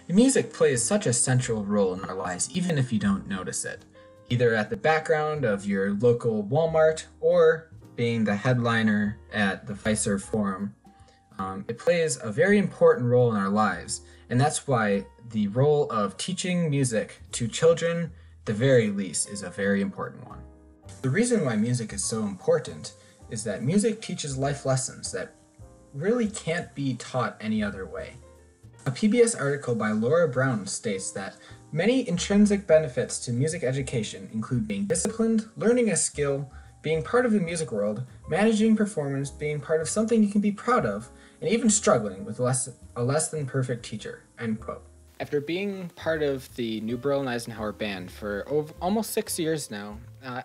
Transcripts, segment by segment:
Music plays such a central role in our lives, even if you don't notice it, either at the background of your local Walmart or being the headliner at the Fiserv Forum. It plays a very important role in our lives, and that's why the role of teaching music to children, at the very least, is a very important one. The reason why music is so important is that music teaches life lessons that really can't be taught any other way. A PBS article by Laura Brown states that many intrinsic benefits to music education include being disciplined, learning a skill, being part of the music world, managing performance, being part of something you can be proud of, and even struggling with a less than perfect teacher. End quote. After being part of the New Burl and Eisenhower band for almost 6 years now,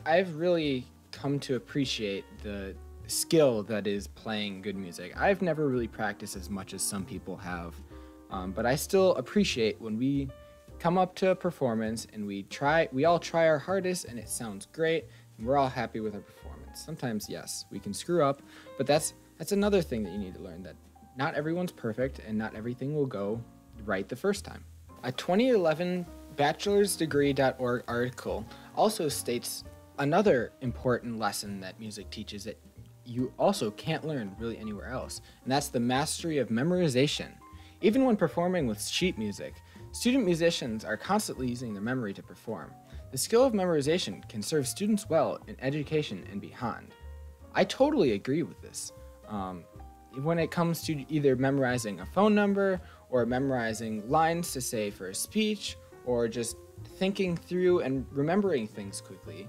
I've really come to appreciate the skill that is playing good music. I've never really practiced as much as some people have. But I still appreciate when we come up to a performance and we all try our hardest and it sounds great and we're all happy with our performance. Sometimes, yes, we can screw up, but that's another thing that you need to learn, that not everyone's perfect and not everything will go right the first time. A 2011 bachelorsdegree.org article also states another important lesson that music teaches that you also can't learn really anywhere else, and that's the mastery of memorization. Even when performing with sheet music, student musicians are constantly using their memory to perform. The skill of memorization can serve students well in education and beyond. I totally agree with this. When it comes to either memorizing a phone number or memorizing lines to say for a speech or just thinking through and remembering things quickly,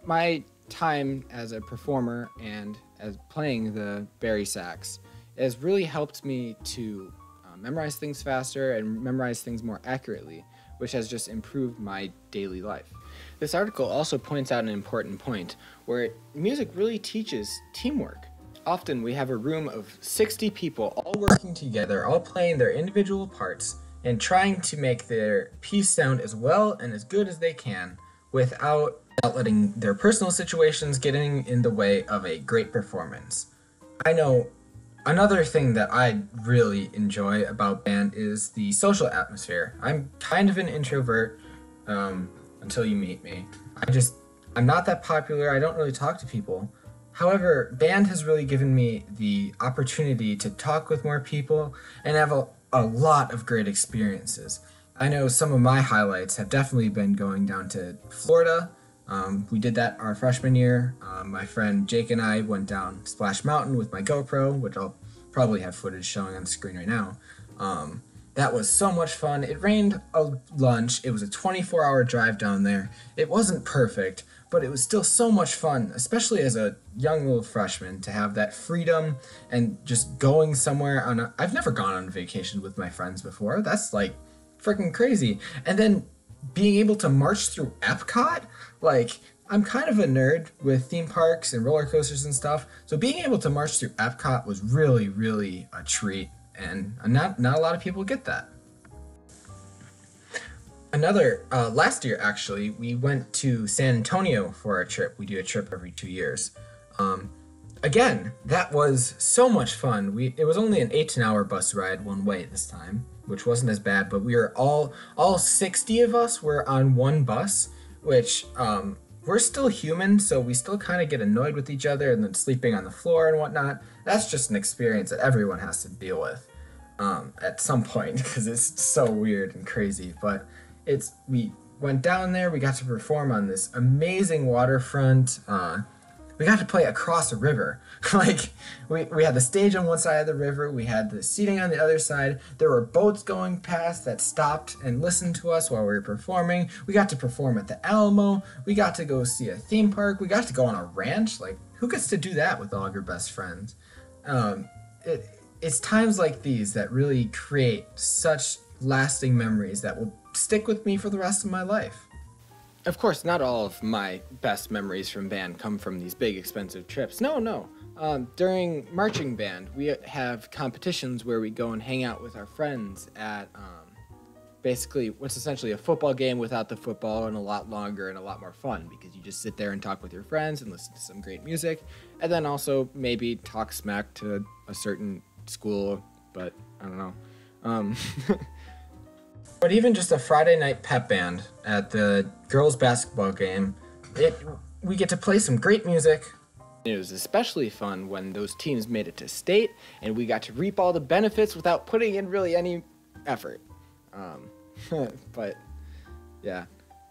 my time as a performer and as playing the bari sax has really helped me to memorize things faster and memorize things more accurately, which has just improved my daily life. This article also points out an important point where music really teaches teamwork. Often we have a room of 60 people all working together, all playing their individual parts and trying to make their piece sound as well and as good as they can without letting their personal situations getting in the way of a great performance. I know another thing that I really enjoy about band is the social atmosphere. I'm kind of an introvert until you meet me. I'm not that popular. I don't really talk to people. However, band has really given me the opportunity to talk with more people and have a lot of great experiences. I know some of my highlights have definitely been going down to Florida. We did that our freshman year. My friend Jake and I went down Splash Mountain with my GoPro, which I'll probably have footage showing on the screen right now. That was so much fun. It rained a lunch. It was a 24-hour drive down there. It wasn't perfect, but it was still so much fun, especially as a young little freshman, to have that freedom and just going somewhere I've never gone on vacation with my friends before. That's like freaking crazy. And then being able to march through Epcot, like, I'm kind of a nerd with theme parks and roller coasters and stuff, so being able to march through Epcot was really, really a treat, and not a lot of people get that. Last year actually, we went to San Antonio for our trip. We do a trip every 2 years. Again, that was so much fun. It was only an 8-hour bus ride one way this time, which wasn't as bad, but we were all 60 of us were on one bus, which we're still human, so we still kind of get annoyed with each other and then sleeping on the floor and whatnot. That's just an experience that everyone has to deal with at some point because it's so weird and crazy. But we went down there, we got to perform on this amazing waterfront. We got to play across a river. Like, we had the stage on one side of the river, we had the seating on the other side, there were boats going past that stopped and listened to us while we were performing. We got to perform at the Alamo, we got to go see a theme park, we got to go on a ranch. Like, who gets to do that with all of your best friends? It's times like these that really create such lasting memories that will stick with me for the rest of my life. Of course, not all of my best memories from band come from these big, expensive trips. No. During marching band, we have competitions where we go and hang out with our friends at basically what's essentially a football game without the football, and a lot longer and a lot more fun because you just sit there and talk with your friends and listen to some great music, and then also maybe talk smack to a certain school, but I don't know. But even just a Friday night pep band at the girls' basketball game, we get to play some great music. It was especially fun when those teams made it to state and we got to reap all the benefits without putting in really any effort. But yeah,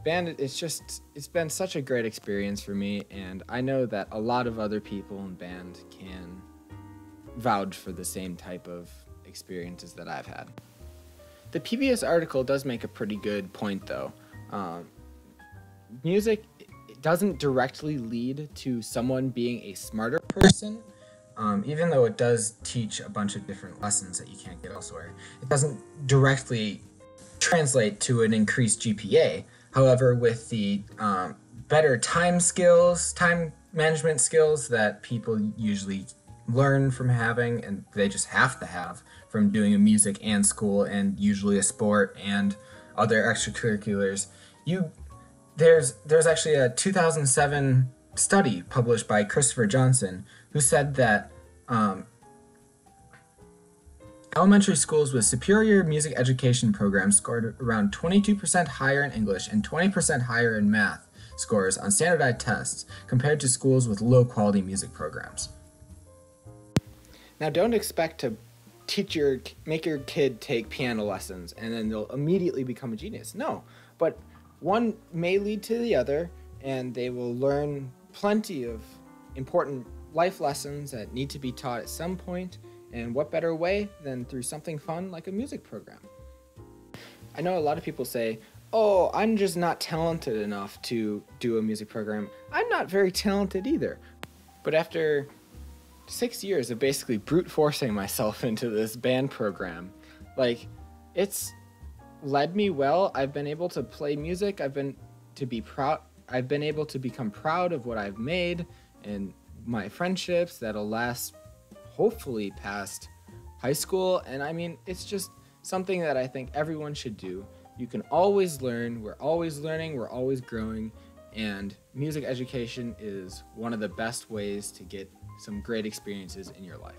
band, it's been such a great experience for me, and I know that a lot of other people in band can vouch for the same type of experiences that I've had. The PBS article does make a pretty good point though. Music doesn't directly lead to someone being a smarter person, Even though it does teach a bunch of different lessons that you can't get elsewhere. It doesn't directly translate to an increased GPA. However, with the better time skills, time management skills that people usually learn from having, and they just have to have from doing a music and school and usually a sport and other extracurriculars, there's actually a 2007 study published by Christopher Johnson who said that elementary schools with superior music education programs scored around 22% higher in English and 20% higher in math scores on standardized tests compared to schools with low-quality music programs. Now, don't expect to make your kid take piano lessons and then they'll immediately become a genius. No, but one may lead to the other, and they will learn plenty of important life lessons that need to be taught at some point, and what better way than through something fun like a music program. I know a lot of people say, oh, I'm just not talented enough to do a music program. I'm not very talented either. But after 6 years of basically brute forcing myself into this band program, it's led me well. I've been able to play music. I've been able to become proud of what I've made and my friendships that'll last hopefully past high school. And I mean, it's just something that I think everyone should do. You can always learn. We're always learning. We're always growing. And music education is one of the best ways to get some great experiences in your life.